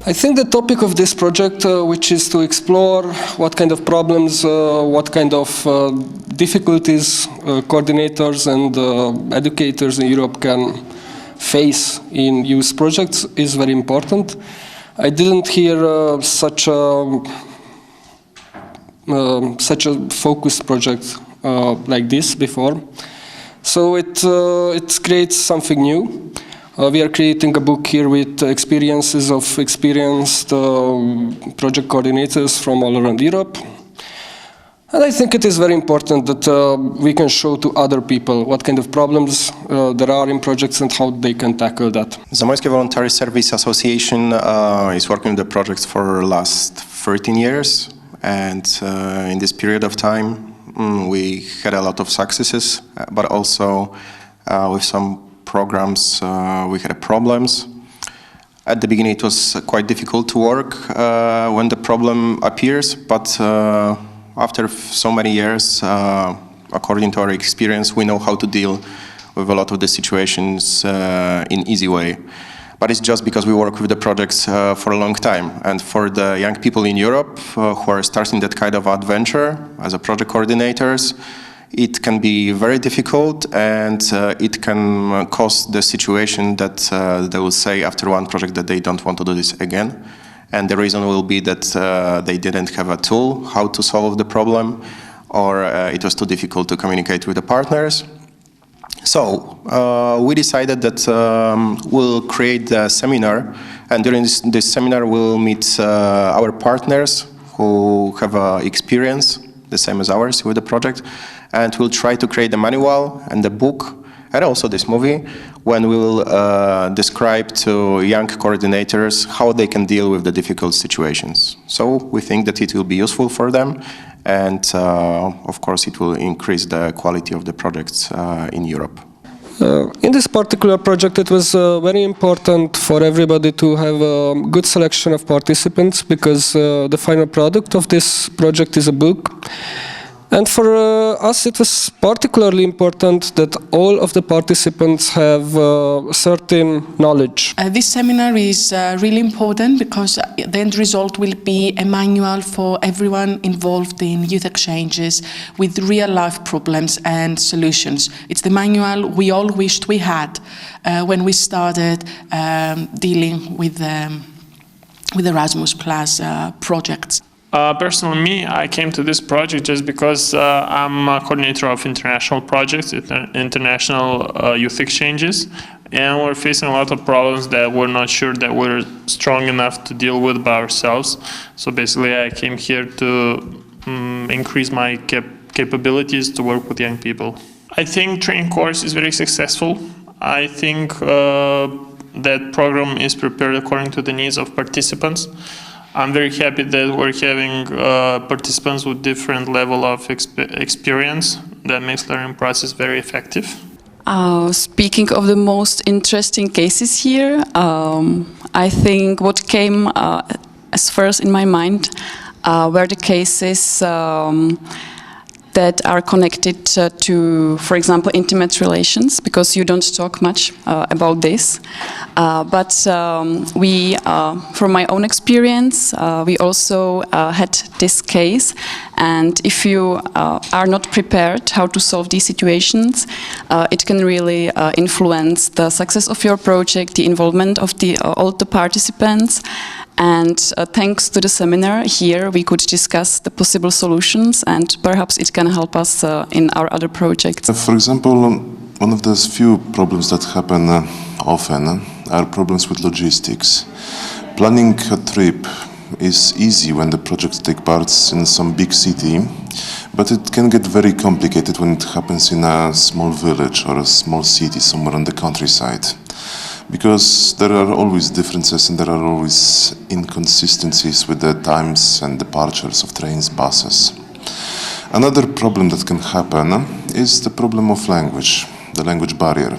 I think the topic of this project, which is to explore what kind of problems, what kind of difficulties coordinators and educators in Europe can face in youth projects, is very important. I didn't hear such a focused project like this before, so it creates something new. We are creating a book here with experiences of experienced project coordinators from all around Europe. And I think it is very important that we can show to other people what kind of problems there are in projects and how they can tackle that. Zamojskie Voluntary Service Association is working with the projects for the last 13 years. And in this period of time, we had a lot of successes, but also with some programs we had problems. At the beginning it was quite difficult to work when the problem appears, but after so many years, according to our experience, we know how to deal with a lot of the situations in easy way. But it's just because we work with the projects for a long time. And for the young people in Europe who are starting that kind of adventure as a project coordinators, it can be very difficult, and it can cause the situation that they will say after one project that they don't want to do this again. And the reason will be that they didn't have a tool how to solve the problem, or it was too difficult to communicate with the partners. So we decided that we'll create a seminar, and during this seminar we'll meet our partners who have experience the same as ours with the project, and we'll try to create a manual and a book and also this movie when we will describe to young coordinators how they can deal with the difficult situations. So we think that it will be useful for them, and of course it will increase the quality of the projects in Europe. In this particular project, it was very important for everybody to have a good selection of participants, because the final product of this project is a book. And for us, it was particularly important that all of the participants have certain knowledge. This seminar is really important because the end result will be a manual for everyone involved in youth exchanges with real-life problems and solutions. It's the manual we all wished we had when we started dealing with Erasmus Plus projects. Personally, me, I came to this project just because I'm a coordinator of international projects, international youth exchanges, and we're facing a lot of problems that we're not sure that we're strong enough to deal with by ourselves. So basically, I came here to increase my capabilities to work with young people. I think training course is very successful. I think that program is prepared according to the needs of participants. I'm very happy that we're having participants with different level of experience. That makes learning process very effective. Speaking of the most interesting cases here, I think what came as first in my mind were the cases that are connected to, for example, intimate relations, because you don't talk much about this. But we, from my own experience, we also had this case. And if you are not prepared how to solve these situations, it can really influence the success of your project, the involvement of all the participants. And thanks to the seminar here, we could discuss the possible solutions, and perhaps it can help us in our other projects. For example, one of those few problems that happen often are problems with logistics. Planning a trip is easy when the projects take part in some big city, but it can get very complicated when it happens in a small village or a small city somewhere on the countryside. Because there are always differences and there are always inconsistencies with the times and departures of trains, buses. Another problem that can happen is the problem of language, the language barrier.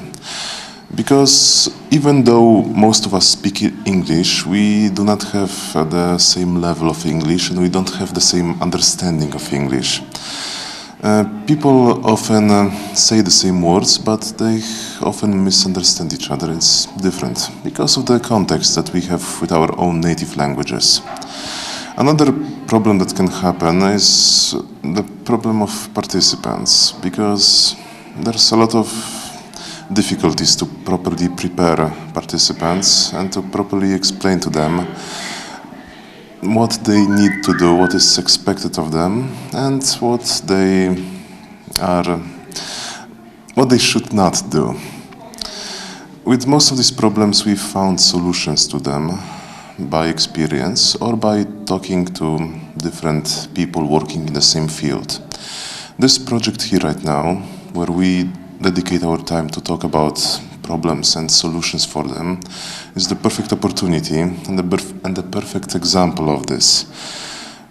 Because even though most of us speak English, we do not have the same level of English and we don't have the same understanding of English. People often say the same words, but they often misunderstand each other. It's different because of the context that we have with our own native languages. Another problem that can happen is the problem of participants, because there's a lot of difficulties to properly prepare participants and to properly explain to them what they need to do, what is expected of them, and what they should not do. With most of these problems, we found solutions to them by experience or by talking to different people working in the same field. This project here right now, where we dedicate our time to talk about problems and solutions for them, is the perfect opportunity and the perfect example of this.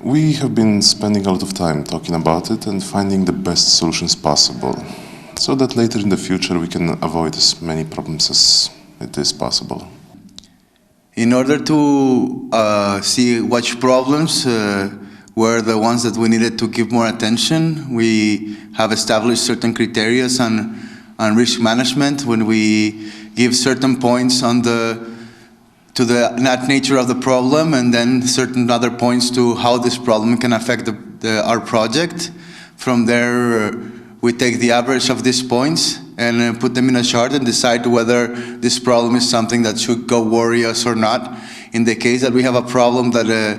We have been spending a lot of time talking about it and finding the best solutions possible, so that later in the future we can avoid as many problems as it is possible. In order to see which problems were the ones that we needed to give more attention, we have established certain criteria on risk management when we give certain points to the nature of the problem, and then certain other points to how this problem can affect our project. From there, we take the average of these points and put them in a chart and decide whether this problem is something that should go worry us or not. In the case that we have a problem that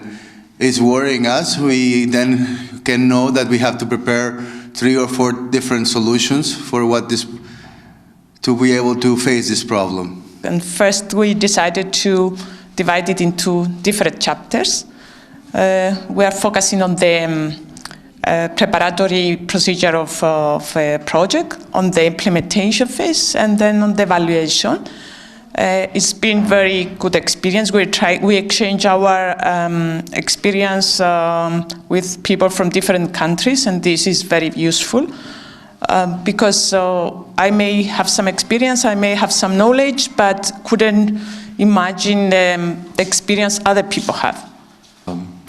is worrying us, we then can know that we have to prepare 3 or 4 different solutions for to be able to face this problem. And first we decided to divide it into different chapters. We are focusing on the preparatory procedure of a project, on the implementation phase, and then on the evaluation. It's been very good experience. We exchange our experience with people from different countries, and this is very useful because I may have some experience, I may have some knowledge, but couldn't imagine the experience other people have.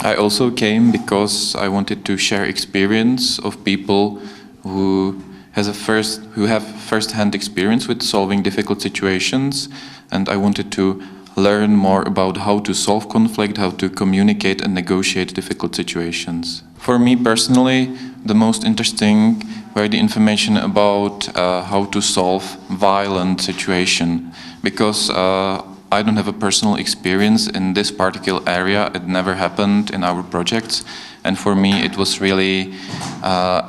I also came because I wanted to share experience of people who have first-hand experience with solving difficult situations, and I wanted to learn more about how to solve conflict, how to communicate and negotiate difficult situations. For me personally, the most interesting were the information about how to solve violent situation, because I don't have a personal experience in this particular area. It never happened in our projects, and for me it was really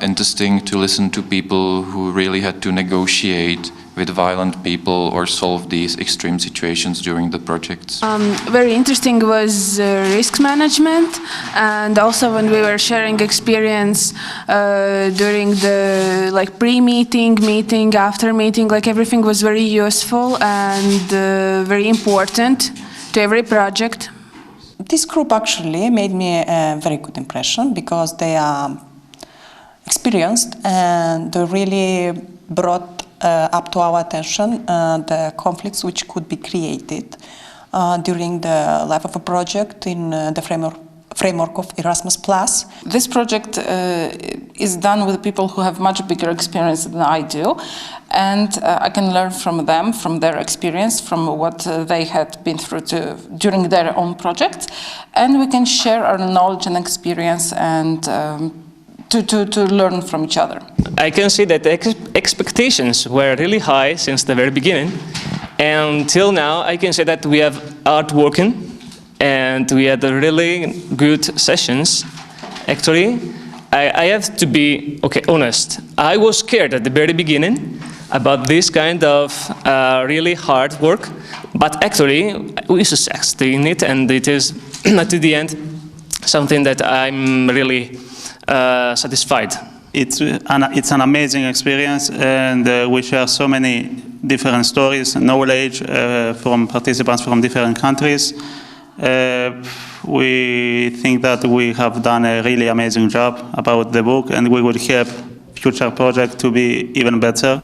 interesting to listen to people who really had to negotiate with violent people or solve these extreme situations during the projects. Very interesting was risk management, and also when we were sharing experience during the pre-meeting, meeting, after meeting, everything was very useful and very important to every project. This group actually made me a very good impression because they are experienced and they really brought up to our attention the conflicts which could be created during the life of a project in the framework of Erasmus+. This project is done with people who have much bigger experience than I do, and I can learn from them, from their experience, from what they had been through during their own projects, and we can share our knowledge and experience and to learn from each other. I can see that the expectations were really high since the very beginning, and till now I can say that we have art working and we had really good sessions. Actually, I have to be honest. I was scared at the very beginning about this kind of really hard work, but actually we succeeded in it, and it is at the end something that I'm really satisfied. It's an amazing experience, and we share so many different stories and knowledge from participants from different countries. We think that we have done a really amazing job about the book, and we will help future projects to be even better.